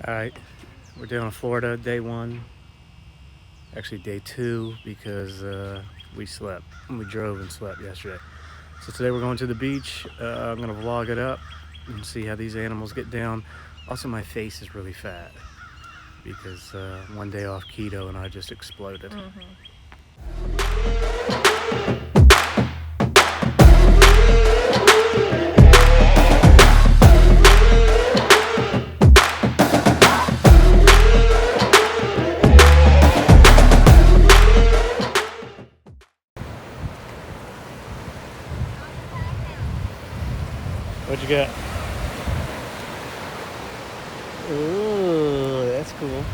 Alright, we're down in Florida, day 1. Actually day 2 because we slept. We drove and slept yesterday. So today we're going to the beach. I'm going to vlog it up and see how these animals get down. Also my face is really fat because one day off keto and I just exploded. What'd you get? Ooh, that's cool.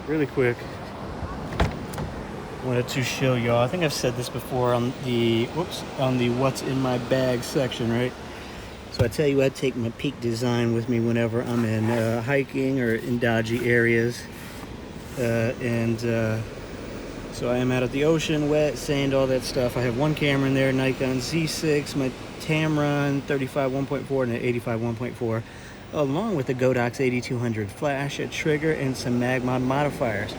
Really quick, wanted to show y'all. I think I've said this before on the what's in my bag section, right? So I tell you, I take my peak design with me whenever I'm in hiking or in dodgy areas, so I am out at the ocean, wet, sand, all that stuff. I have one camera in there, Nikon Z6, my Tamron 35 1.4 and an 85 1.4, along with the Godox 8200 flash, a trigger, and some Magmod modifiers.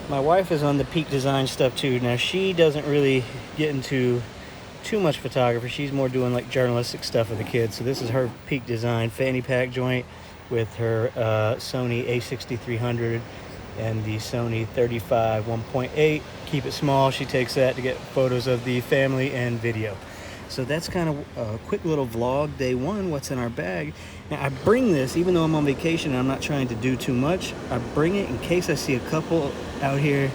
My wife is on the peak design stuff too. Now she doesn't really get into too much photography. She's more doing like journalistic stuff with the kids. So this is her peak design fanny pack joint with her Sony A6300 and the Sony 35 1.8. Keep it small. She takes that to get photos of the family and video. So that's kind of a quick little vlog, day 1, what's in our bag. Now I bring this, even though I'm on vacation and I'm not trying to do too much, I bring it in case I see a couple out here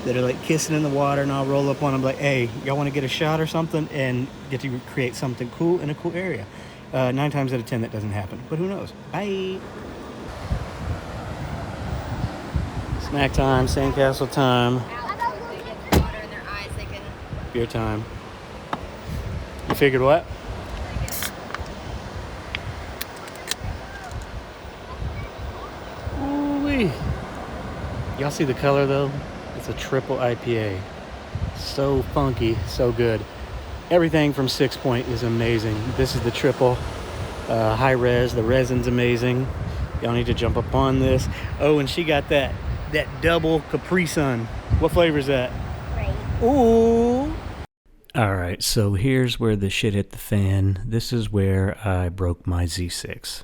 that are like kissing in the water, and I'll roll up on them like, hey, y'all want to get a shot or something, and get to create something cool in a cool area. 9 times out of 10 that doesn't happen, but who knows. Bye. Snack time, sandcastle time. Beer time. You figured what? Ooh-wee. Y'all see the color though? It's a triple IPA. So funky, so good. Everything from 6 Point is amazing. This is the triple high res. The resin's amazing. Y'all need to jump up on this. Oh, and she got that double Capri Sun. What flavor is that? Right. Ooh. All right, so here's where the shit hit the fan. This is where I broke my Z6.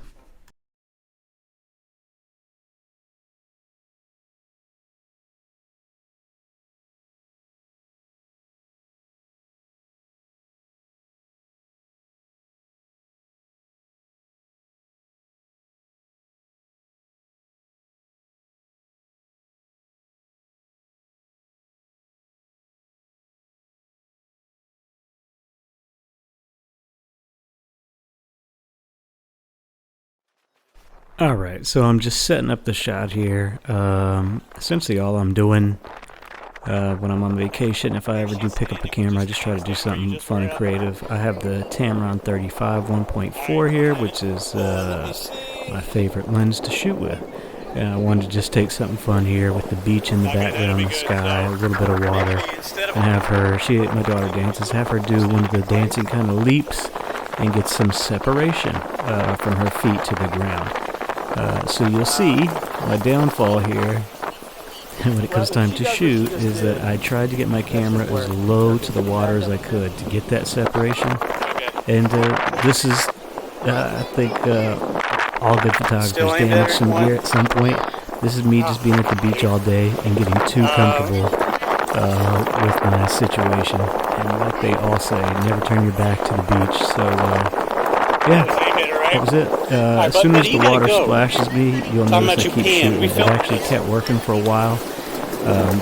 All right, so I'm just setting up the shot here. Essentially all I'm doing when I'm on vacation, if I ever do pick up a camera, I just try to do something fun and creative. I have the Tamron 35 1.4 here, which is my favorite lens to shoot with. And I wanted to just take something fun here with the beach in the background, the sky, a little bit of water, and have her, my daughter dances, have her do one of the dancing kind of leaps and get some separation from her feet to the ground. So you'll see my downfall here when it comes time to shoot is that I tried to get my camera as low to the water as I could to get that separation. And this is, I think, all good photographers damage some gear at some point. This is me just being at the beach all day and getting too comfortable with my situation. And like they all say, never turn your back to the beach. So, yeah. That was it. As soon as the water splashes me, you'll notice I keep shooting. It actually kept working for a while,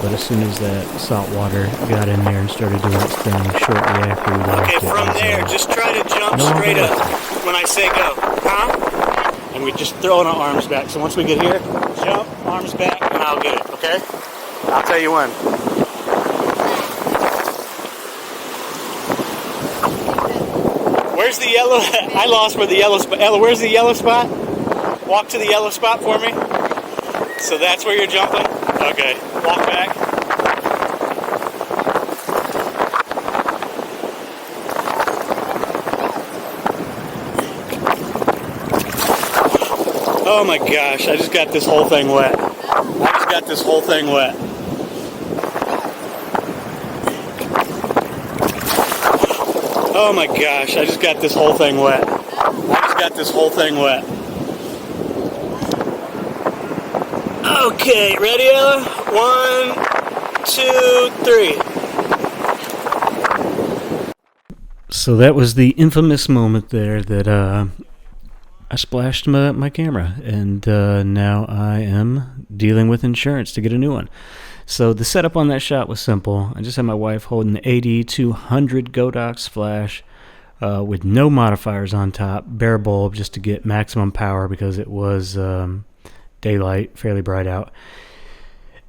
but as soon as that salt water got in there and started doing its thing shortly after we left it. Okay, from there, just try to jump straight up when I say go. Huh? And we just throw our arms back. So once we get here, jump, arms back, and I'll get it, okay? I'll tell you when. Where's the yellow? I lost where the yellow spot. Ella, where's the yellow spot? Walk to the yellow spot for me. So that's where you're jumping? Okay. Walk back. Oh my gosh, I just got this whole thing wet. I just got this whole thing wet. Oh my gosh, I just got this whole thing wet. I just got this whole thing wet. Okay, ready, Ella? 1, 2, 3. So that was the infamous moment there that I splashed my camera, and now I am dealing with insurance to get a new one. So the setup on that shot was simple. I just had my wife holding the AD200 Godox flash with no modifiers on top, bare bulb just to get maximum power because it was daylight, fairly bright out.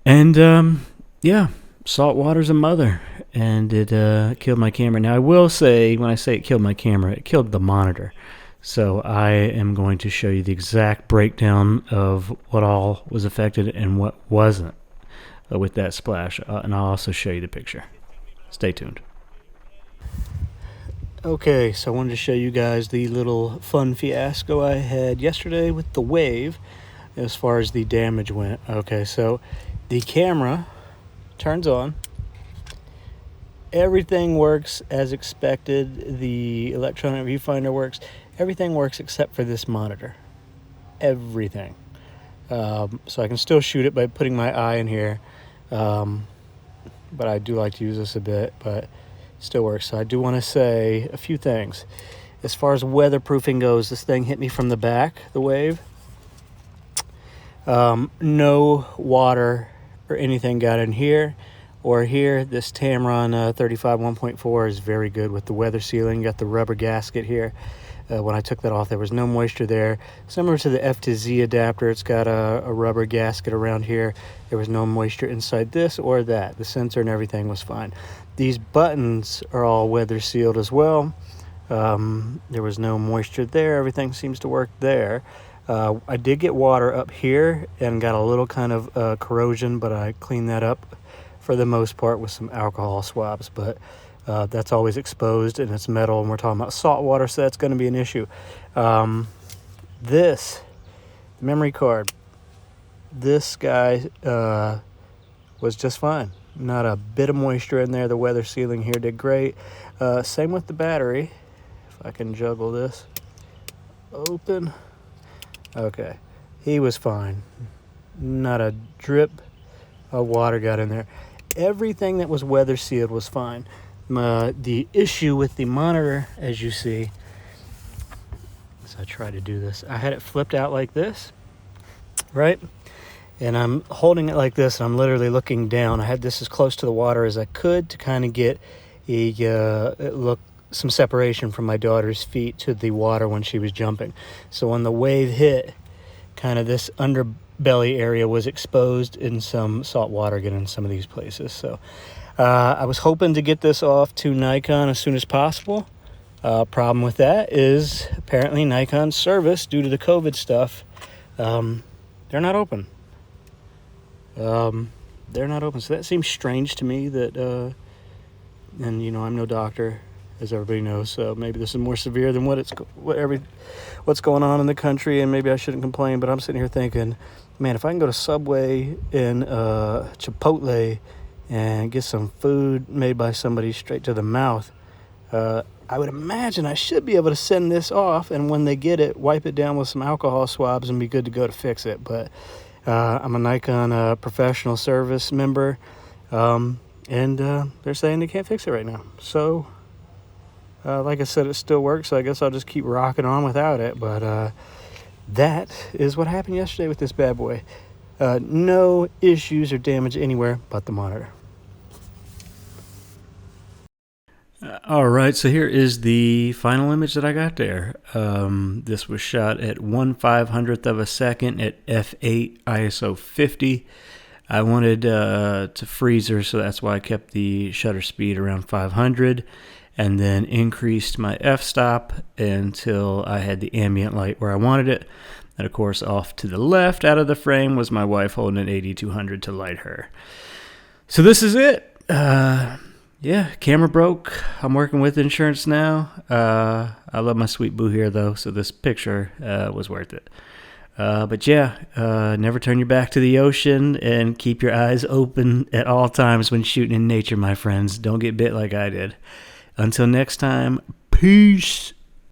And yeah, salt water's a mother, and it killed my camera. Now I will say, when I say it killed my camera, it killed the monitor. So I am going to show you the exact breakdown of what all was affected and what wasn't with that splash, and I'll also show you the picture. Stay tuned. Okay, so I wanted to show you guys the little fun fiasco I had yesterday with the Wave as far as the damage went. Okay, so the camera turns on. Everything works as expected. The electronic viewfinder works. Everything works except for this monitor. Everything. So I can still shoot it by putting my eye in here. But I do like to use this a bit, but it still works. So I do want to say a few things. As far as weatherproofing goes, this thing hit me from the back, the Wave. No water or anything got in here or here. This Tamron 35 1.4 is very good with the weather sealing. You got the rubber gasket here. When I took that off, there was no moisture there. Similar to the F to Z adapter, it's got a rubber gasket around here. There was no moisture inside this or that. The sensor and everything was fine. These buttons are all weather sealed as well. There was no moisture there. Everything seems to work there. I did get water up here and got a little kind of corrosion, but I cleaned that up for the most part with some alcohol swabs. But that's always exposed, and it's metal, and we're talking about salt water, so that's going to be an issue. This memory card, this guy was just fine. Not a bit of moisture in there. The weather sealing here did great. Same with the battery. If I can juggle this open. Okay, he was fine. Not a drip of water got in there. Everything that was weather sealed was fine. The issue with the monitor, as you see, as I try to do this, I had it flipped out like this, right? And I'm holding it like this, and I'm literally looking down. I had this as close to the water as I could to kind of get some separation from my daughter's feet to the water when she was jumping. So when the Wave hit, kind of this underbelly area was exposed, and some salt water getting in some of these places. So I was hoping to get this off to Nikon as soon as possible. Problem with that is apparently Nikon service, due to the COVID stuff, they're not open. They're not open. So that seems strange to me that, and you know, I'm no doctor, as everybody knows, so maybe this is more severe than what's going on in the country, and maybe I shouldn't complain, but I'm sitting here thinking, man, if I can go to Subway in Chipotle and get some food made by somebody straight to the mouth, I would imagine I should be able to send this off, and when they get it, wipe it down with some alcohol swabs and be good to go to fix it. But I'm a Nikon professional service member, and they're saying they can't fix it right now. So like I said, it still works, so I guess I'll just keep rocking on without it. But that is what happened yesterday with this bad boy. No issues or damage anywhere but the monitor. All right, so here is the final image that I got there. This was shot at 1/500th of a second at f8 ISO 50. I wanted to freeze her, so that's why I kept the shutter speed around 500, and then increased my f-stop until I had the ambient light where I wanted it. And of course, off to the left out of the frame was my wife holding an AD200 to light her. So this is it. Yeah, camera broke. I'm working with insurance now. I love my sweet boo here, though, so this picture was worth it. But yeah, never turn your back to the ocean and keep your eyes open at all times when shooting in nature, my friends. Don't get bit like I did. Until next time, peace.